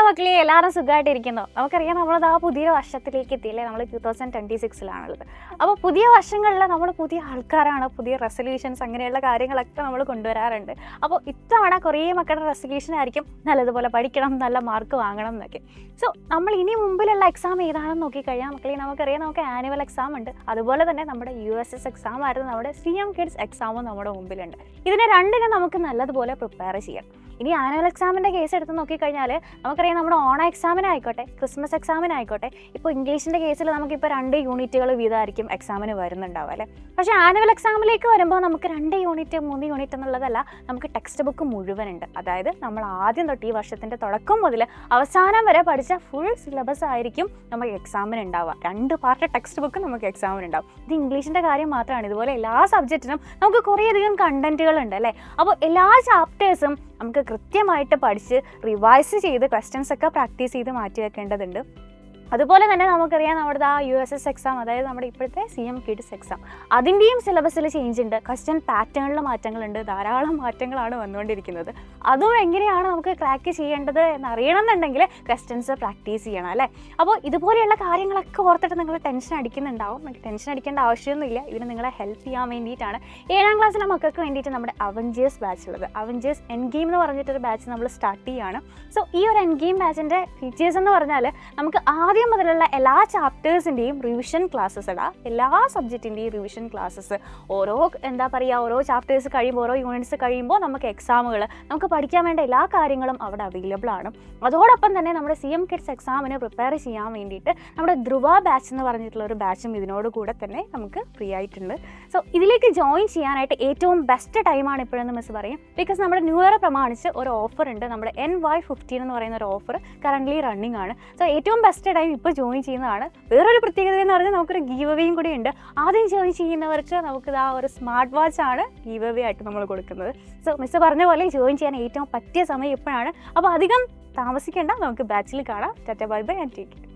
മക്കളെ എല്ലാവരും സുഖമായിട്ടിരിക്കുന്നു. നമുക്കറിയാം നമ്മളത് ആ പുതിയ വർഷത്തിലേക്ക് എത്തിയില്ലേ, നമ്മൾ 2026-ലാണുള്ളത്. അപ്പോൾ പുതിയ വർഷങ്ങളിൽ നമ്മൾ പുതിയ ആൾക്കാരാണ്, പുതിയ റെസൊല്യൂഷൻസ് അങ്ങനെയുള്ള കാര്യങ്ങളൊക്കെ നമ്മൾ കൊണ്ടുവരാറുണ്ട്. അപ്പോൾ ഇത്തവണ കുറേ മക്കളുടെ റെസൊല്യൂഷൻ ആയിരിക്കും നല്ലതുപോലെ പഠിക്കണം, നല്ല മാർക്ക് വാങ്ങണം എന്നൊക്കെ. സോ നമ്മൾ ഇനി മുമ്പിലുള്ള എക്സാം ഏതാണെന്ന് നോക്കിക്കഴിഞ്ഞാൽ മക്കളെ നമുക്കറിയാം, നമുക്ക് ആനുവൽ എക്സാം ഉണ്ട്, അതുപോലെ തന്നെ നമ്മുടെ USS എക്സാം ആയിരുന്നു, നമ്മുടെ CM കിഡ്സ് എക്സാമും നമ്മുടെ മുമ്പിലുണ്ട്. ഇതിനെ രണ്ടിനും നമുക്ക് നല്ലതുപോലെ പ്രിപ്പയർ ചെയ്യാം. ഇനി ആനുവൽ എക്സാമിൻ്റെ കേസ് എടുത്ത് നോക്കിക്കഴിഞ്ഞാൽ നമുക്കറിയാം, നമ്മുടെ ഓണ എക്സാമിനായിക്കോട്ടെ, ക്രിസ്മസ് എക്സാമിനായിക്കോട്ടെ, ഇപ്പോൾ ഇംഗ്ലീഷിൻ്റെ കേസിൽ നമുക്കിപ്പോൾ 2 യൂണിറ്റുകൾ വീതമായിരിക്കും എക്സാമിന് വരുന്നുണ്ടാവും അല്ലേ. പക്ഷേ ആനുവൽ എക്സാമിലേക്ക് വരുമ്പോൾ നമുക്ക് 2 യൂണിറ്റ് 3 യൂണിറ്റ് എന്നുള്ളതല്ല, നമുക്ക് ടെക്സ്റ്റ് ബുക്ക് മുഴുവനുണ്ട്. അതായത് നമ്മൾ ആദ്യം തൊട്ട് ഈ വർഷത്തിൻ്റെ തുടക്കം മുതൽ അവസാനം വരെ പഠിച്ച ഫുൾ സിലബസ് ആയിരിക്കും നമുക്ക് എക്സാമിന് ഉണ്ടാവുക. 2 പാർട്ട് ടെക്സ്റ്റ് ബുക്ക് നമുക്ക് എക്സാമിന് ഉണ്ടാവും. ഇത് ഇംഗ്ലീഷിൻ്റെ കാര്യം മാത്രമാണ്. ഇതുപോലെ എല്ലാ സബ്ജക്റ്റിനും നമുക്ക് കുറേയധികം കണ്ടന്റുകളുണ്ട് അല്ലേ. അപ്പോൾ എല്ലാ ചാപ്റ്റേഴ്സും നമുക്ക് കൃത്യമായിട്ട് പഠിച്ച് റിവൈസ് ചെയ്ത് ക്വസ്റ്റ്യൻസ് ഒക്കെ പ്രാക്ടീസ് ചെയ്ത് മാറ്റി വെക്കേണ്ടതുണ്ട്. അതുപോലെ തന്നെ നമുക്കറിയാം, നമ്മുടെ ആ USS എക്സാം, അതായത് നമ്മുടെ ഇപ്പോഴത്തെ CM കിഡ്സ് എക്സാം, അതിൻ്റെയും സിലബസിൽ ചേഞ്ച് ഉണ്ട്, ക്വസ്റ്റ്യൻ പാറ്റേണിൽ മാറ്റങ്ങളുണ്ട്, ധാരാളം മാറ്റങ്ങളാണ് വന്നുകൊണ്ടിരിക്കുന്നത്. അതും എങ്ങനെയാണ് നമുക്ക് ക്രാക്ക് ചെയ്യേണ്ടത് എന്നറിയണം എന്നുണ്ടെങ്കിൽ ക്വസ്റ്റ്യൻസ് പ്രാക്ടീസ് ചെയ്യണം അല്ലേ. അപ്പോൾ ഇതുപോലെയുള്ള കാര്യങ്ങളൊക്കെ ഓർത്തിട്ട് നിങ്ങൾ ടെൻഷൻ അടിക്കുന്നുണ്ടാവും. ടെൻഷൻ അടിക്കേണ്ട ആവശ്യമൊന്നുമില്ല. ഇതിന് നിങ്ങളെ ഹെൽപ്പ് ചെയ്യാൻ വേണ്ടിയിട്ടാണ് 7ാം ക്ലാസ്സിലെ മക്കൾക്ക് വേണ്ടിയിട്ട് നമ്മുടെ അവഞ്ചേഴ്സ് ബാച്ച് ഉള്ളത്. അവഞ്ചേഴ്സ് എൻഡ് ഗെയിം എന്ന് പറഞ്ഞിട്ടൊരു ബാച്ച് നമ്മൾ സ്റ്റാർട്ട് ചെയ്യുകയാണ്. സോ ഈ ഒരു എൻഡ് ഗെയിം ബാച്ചിൻ്റെ ഫീച്ചേഴ്സ് എന്ന് പറഞ്ഞാൽ, നമുക്ക് ആദ്യം മുതലുള്ള എല്ലാ ചാപ്റ്റേഴ്സിൻ്റെയും റിവിഷൻ ക്ലാസ്സസ് ഇടാം. എല്ലാ സബ്ജക്റ്റിൻ്റെയും റിവിഷൻ ക്ലാസ്സസ് ഓരോ ഓരോ ചാപ്റ്റേഴ്സ് കഴിയുമ്പോൾ, ഓരോ യൂണിറ്റ്സ് കഴിയുമ്പോൾ നമുക്ക് എക്സാമുകൾ, നമുക്ക് പഠിക്കാൻ വേണ്ട എല്ലാ കാര്യങ്ങളും അവിടെ അവൈലബിൾ ആണ്. അതോടൊപ്പം തന്നെ നമ്മുടെ CM കിഡ്സ് എക്സാമിന് പ്രിപ്പയർ ചെയ്യാൻ വേണ്ടിയിട്ട് നമ്മുടെ ധ്രുവ ബാച്ച് എന്ന് പറഞ്ഞിട്ടുള്ള ഒരു ബാച്ചും ഇതിനോട് കൂടെ തന്നെ നമുക്ക് ഫ്രീ ആയിട്ടുണ്ട്. സോ ഇതിലേക്ക് ജോയിൻ ചെയ്യാനായിട്ട് ഏറ്റവും ബെസ്റ്റ് ടൈമാണ് ഇപ്പോഴെന്ന് മിസ് പറയും. ബിക്കോസ് നമ്മുടെ ന്യൂ ഇയർ പ്രമാണിച്ച് ഒരു ഓഫർ ഉണ്ട്. നമ്മുടെ NY15 എന്ന് പറയുന്ന ഒരു ഓഫർ കറൻ്റ്ലി റണ്ണിങ് ആണ്. സോ ഏറ്റവും ബെസ്റ്റ് ടൈം ഇപ്പോൾ ജോയിൻ ചെയ്യുന്നതാണ്. വേറൊരു പ്രത്യേകത എന്ന് പറഞ്ഞാൽ നമുക്കൊരു ഗീവ് അവേയും കൂടി ഉണ്ട്. ആദ്യം ജോയിൻ ചെയ്യുന്നവർക്ക് നമുക്ക് ആ ഒരു സ്മാർട്ട് വാച്ച് ആണ് ഗീവ് അവേ ആയിട്ട് നമ്മൾ കൊടുക്കുന്നത്. സോ മിസ് പറഞ്ഞ പോലെ ജോയിൻ ചെയ്യാൻ ഏറ്റവും പറ്റിയ സമയം ഇപ്പോഴാണ്. അപ്പോൾ അധികം താമസിക്കേണ്ട, നമുക്ക് ബാച്ചിൽ കാണാം. Tata bye bye and take care.